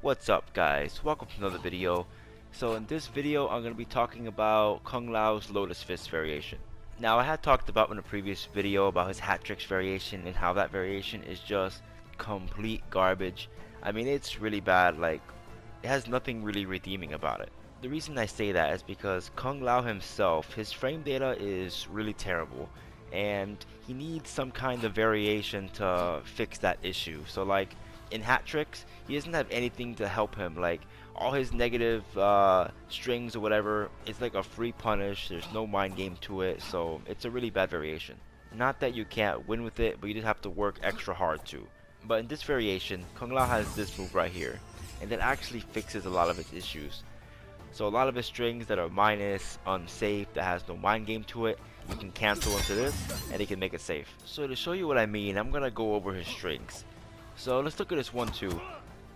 What's up guys, welcome to another video. So in this video I'm going to be talking about Kung Lao's Lotus Fist variation. Now I had talked about in a previous video about his hat tricks variation and how that variation is just complete garbage. I mean, it's really bad, like it has nothing really redeeming about it. The reason I say that is because Kung Lao himself, his frame data is really terrible and he needs some kind of variation to fix that issue. So like in hat tricks, he doesn't have anything to help him. Like all his negative strings or whatever, it's like a free punish. There's no mind game to it, so it's a really bad variation. Not that you can't win with it, but you just have to work extra hard to. But in this variation, Kung Lao has this move right here, and that actually fixes a lot of its issues. So a lot of his strings that are minus, unsafe, that has no mind game to it, you can cancel into this, and he can make it safe. So to show you what I mean, I'm gonna go over his strings. So let's look at his 1-2.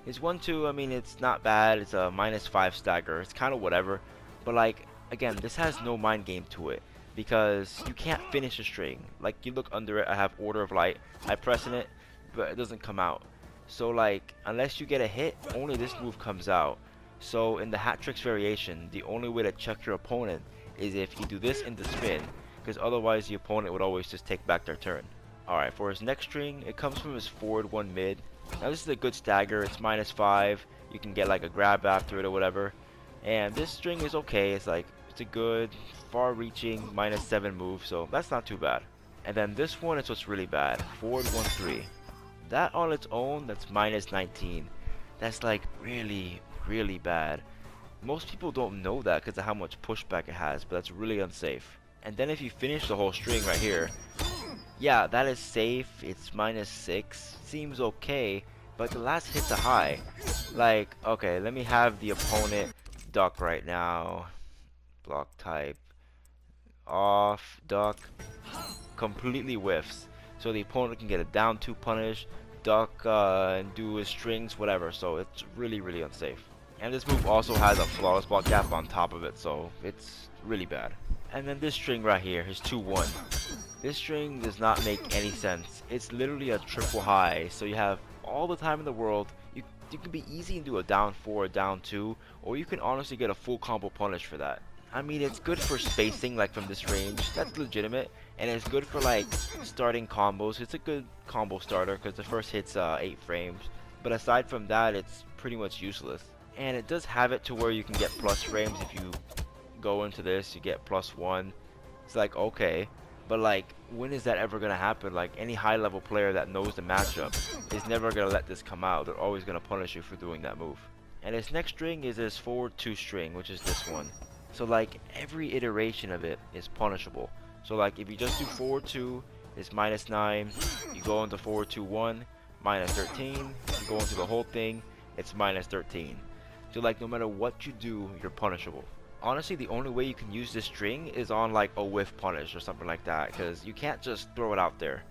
His 1-2, I mean, it's not bad. It's a -5 stagger. It's kind of whatever. But like, again, this has no mind game to it because you can't finish a string. Like, you look under it, I have Order of Light. I press in it, but it doesn't come out. So like, unless you get a hit, only this move comes out. So in the hat tricks variation, the only way to check your opponent is if you do this in the spin, because otherwise the opponent would always just take back their turn. Alright, for his next string, it comes from his forward 1 mid. Now this is a good stagger, it's -5. You can get like a grab after it or whatever. And this string is okay, it's a good, far-reaching -7 move, so that's not too bad. And then this one is what's really bad, forward 1-3. That on its own, that's -19. That's like really bad. Most people don't know that because of how much pushback it has, but that's really unsafe. And then if you finish the whole string right here, yeah, that is safe. It's -6. Seems okay, but the last hit's a high. Like, okay, let me have the opponent duck right now. Block type. Off, duck. Completely whiffs. So the opponent can get a down 2 punish, duck, and do his strings, whatever. So it's really unsafe. And this move also has a flawless block gap on top of it, so it's really bad. And then this string right here, his 2-1. This string does not make any sense. It's literally a triple high, so you have all the time in the world. You can be easy and do a down 4, down 2, or you can honestly get a full combo punish for that. I mean, it's good for spacing, like from this range, that's legitimate, and it's good for like starting combos. It's a good combo starter because the first hit's 8 frames, but aside from that, it's pretty much useless. And it does have it to where you can get plus frames if you go into this, you get +1. It's like, okay. But like, when is that ever gonna happen? Like, any high level player that knows the matchup is never gonna let this come out. They're always gonna punish you for doing that move. And his next string is his forward 2 string, which is this one. So like, every iteration of it is punishable. So like, if you just do forward 2, it's -9. You go into forward 2-1, -13. You go into the whole thing, it's -13. So like, no matter what you do, you're punishable. Honestly, the only way you can use this string is on like a whiff punish or something like that, because you can't just throw it out there.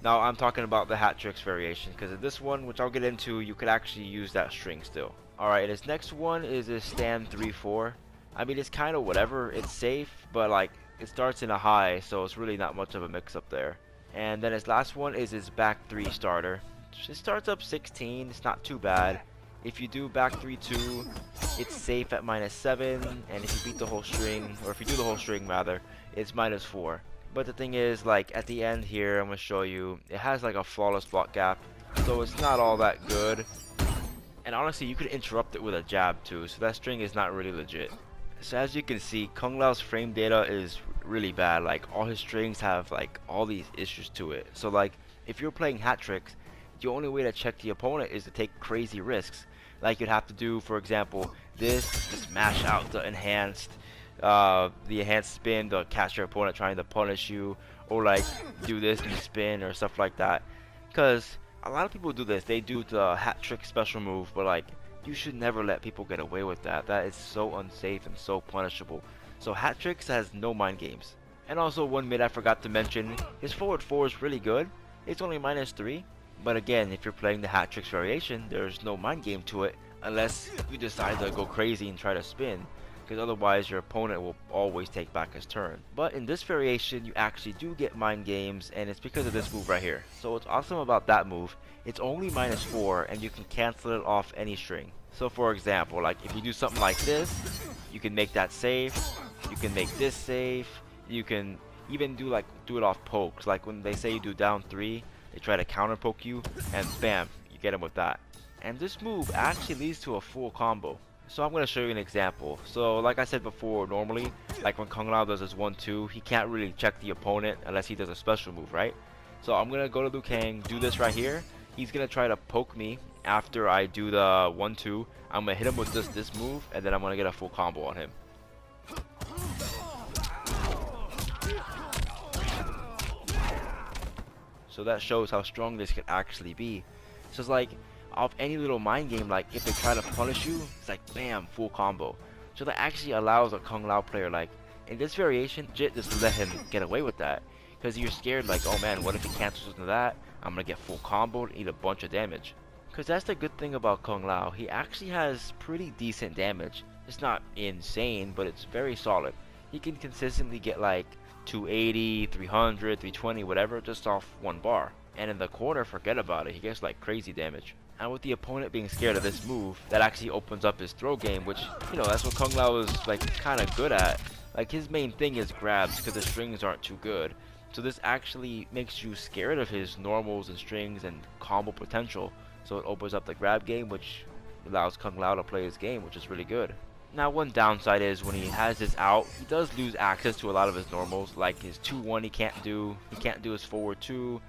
Now I'm talking about the hat tricks variation, because in this one, which I'll get into, you could actually use that string still. Alright, his next one is his stand 3-4. I mean, it's kind of whatever, it's safe, but like, it starts in a high, so it's really not much of a mix up there. And then his last one is his back 3 starter. It starts up 16, it's not too bad. If you do back 3-2, it's safe at -7, and if you beat the whole string, or if you do the whole string rather, it's -4. But the thing is, like at the end here, I'm gonna show you, it has like a flawless block gap, so it's not all that good. And honestly, you could interrupt it with a jab too, so that string is not really legit. So as you can see, Kung Lao's frame data is really bad. Like, all his strings have like all these issues to it. So like, if you're playing hat tricks, the only way to check the opponent is to take crazy risks. Like, you'd have to do, for example, this, just mash out the enhanced spin to catch your opponent trying to punish you, or like do this and spin or stuff like that. Because a lot of people do this, they do the hat trick special move, but like, you should never let people get away with that. That is so unsafe and so punishable. So hat tricks has no mind games. And also, one mid I forgot to mention, his forward 4 is really good. It's only -3. But again, if you're playing the hat tricks variation, there's no mind game to it unless you decide to go crazy and try to spin, because otherwise your opponent will always take back his turn. But in this variation, you actually do get mind games, and it's because of this move right here. So what's awesome about that move, it's only -4 and you can cancel it off any string. So for example, like if you do something like this, you can make that safe, you can make this safe, you can even do it off pokes. Like when they say you do down 3, they try to counter poke you, and bam, you get them with that. And this move actually leads to a full combo. So I'm going to show you an example. So like I said before, normally, like when Kung Lao does his 1-2, he can't really check the opponent unless he does a special move, right? So I'm going to go to Liu Kang, do this right here. He's going to try to poke me after I do the 1-2. I'm going to hit him with this move, and then I'm going to get a full combo on him. So that shows how strong this can actually be. So it's like, off any little mind game, like if they try to punish you, it's like bam, full combo. So that actually allows a Kung Lao player, like in this variation, just let him get away with that. Because you're scared like, oh man, what if he cancels into that? I'm gonna get full combo and eat a bunch of damage. Because that's the good thing about Kung Lao, he actually has pretty decent damage. It's not insane, but it's very solid. He can consistently get like 280, 300, 320, whatever, just off one bar. And in the corner, forget about it, he gets like crazy damage. And with the opponent being scared of this move, that actually opens up his throw game, which, you know, that's what Kung Lao is like kind of good at. Like his main thing is grabs because the strings aren't too good. So this actually makes you scared of his normals and strings and combo potential. So it opens up the grab game, which allows Kung Lao to play his game, which is really good. Now one downside is when he has this out, he does lose access to a lot of his normals, like his 2-1 he can't do his forward 2.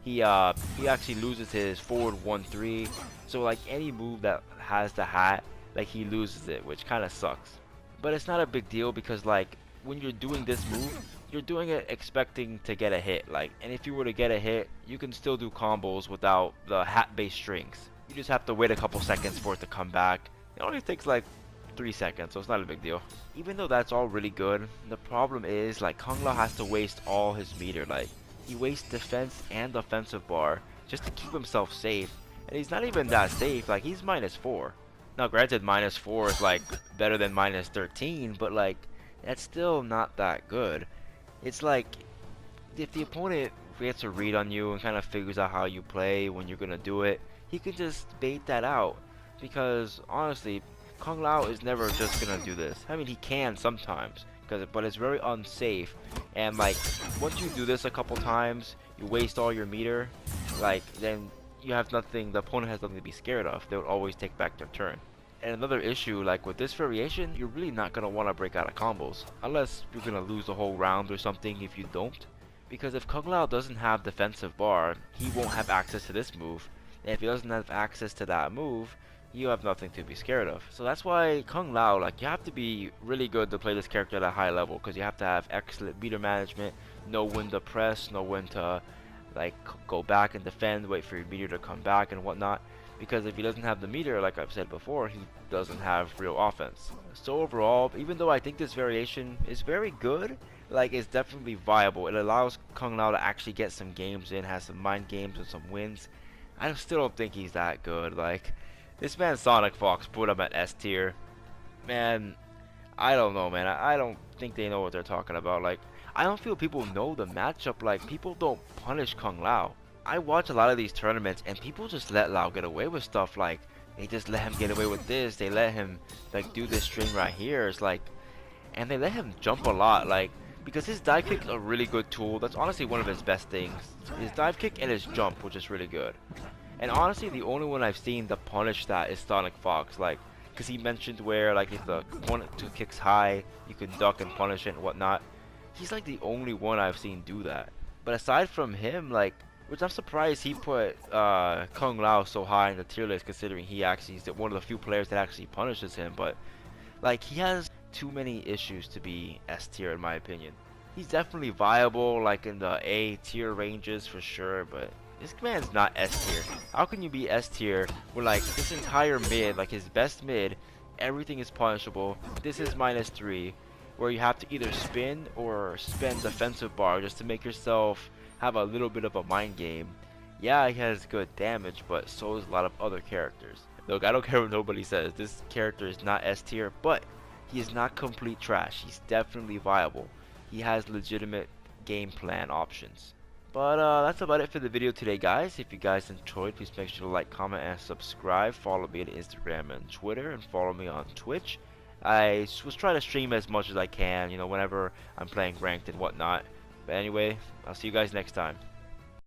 He actually loses his forward 1-3, so like any move that has the hat, like he loses it, which kind of sucks. But it's not a big deal because like when you're doing this move, you're doing it expecting to get a hit, like, and if you were to get a hit, you can still do combos without the hat based strings. You just have to wait a couple seconds for it to come back. It only takes like 3 seconds, so it's not a big deal. Even though that's all really good, the problem is like Kung Lao has to waste all his meter. Like he wastes defense and offensive bar just to keep himself safe, and he's not even that safe. Like he's -4. Now granted, -4 is like better than -13, but like that's still not that good. It's like if the opponent gets a read on you and kind of figures out how you play when you're gonna do it, he can just bait that out. Because honestly, Kung Lao is never just gonna do this. I mean, he can sometimes, but it's very unsafe. And like once you do this a couple times, you waste all your meter, like then you have nothing, the opponent has nothing to be scared of. They would always take back their turn. And another issue, like with this variation, you're really not gonna want to break out of combos unless you're gonna lose the whole round or something. If you don't, because if Kung Lao doesn't have defensive bar, he won't have access to this move, and if he doesn't have access to that move, you have nothing to be scared of. So that's why Kung Lao, like, you have to be really good to play this character at a high level, because you have to have excellent meter management, know when to press, know when to like go back and defend, wait for your meter to come back and whatnot. Because if he doesn't have the meter, like I've said before, he doesn't have real offense. So overall, even though I think this variation is very good, like it's definitely viable. It allows Kung Lao to actually get some games in, has some mind games and some wins. I still don't think he's that good. Like, this man Sonic Fox put him at S tier. Man, I don't know, man. I don't think they know what they're talking about. Like, I don't feel people know the matchup. Like, people don't punish Kung Lao. I watch a lot of these tournaments and people just let Lao get away with stuff. Like, they just let him get away with this. They let him like do this string right here. It's like, and they let him jump a lot. Like, because his dive kick is a really good tool. That's honestly one of his best things. His dive kick and his jump, which is really good. And honestly, the only one I've seen to punish that is Sonic Fox. Like, because he mentioned where like if the opponent kicks high, you can duck and punish it and whatnot. He's like the only one I've seen do that. But aside from him, like, which I'm surprised he put Kung Lao so high in the tier list, considering he actually is one of the few players that actually punishes him. But like, he has too many issues to be S tier in my opinion. He's definitely viable, like in the A tier ranges for sure, but this man's not S tier. How can you be S tier when like this entire mid, like his best mid, everything is punishable? This is -3, where you have to either spin or spend defensive bar just to make yourself have a little bit of a mind game. Yeah, he has good damage, but so is a lot of other characters. Look, I don't care what nobody says. This character is not S tier, but he is not complete trash. He's definitely viable. He has legitimate game plan options. But that's about it for the video today, guys. If you guys enjoyed, please make sure to like, comment, and subscribe. Follow me on Instagram and Twitter, and follow me on Twitch. I was trying to stream as much as I can, you know, whenever I'm playing ranked and whatnot. But anyway, I'll see you guys next time.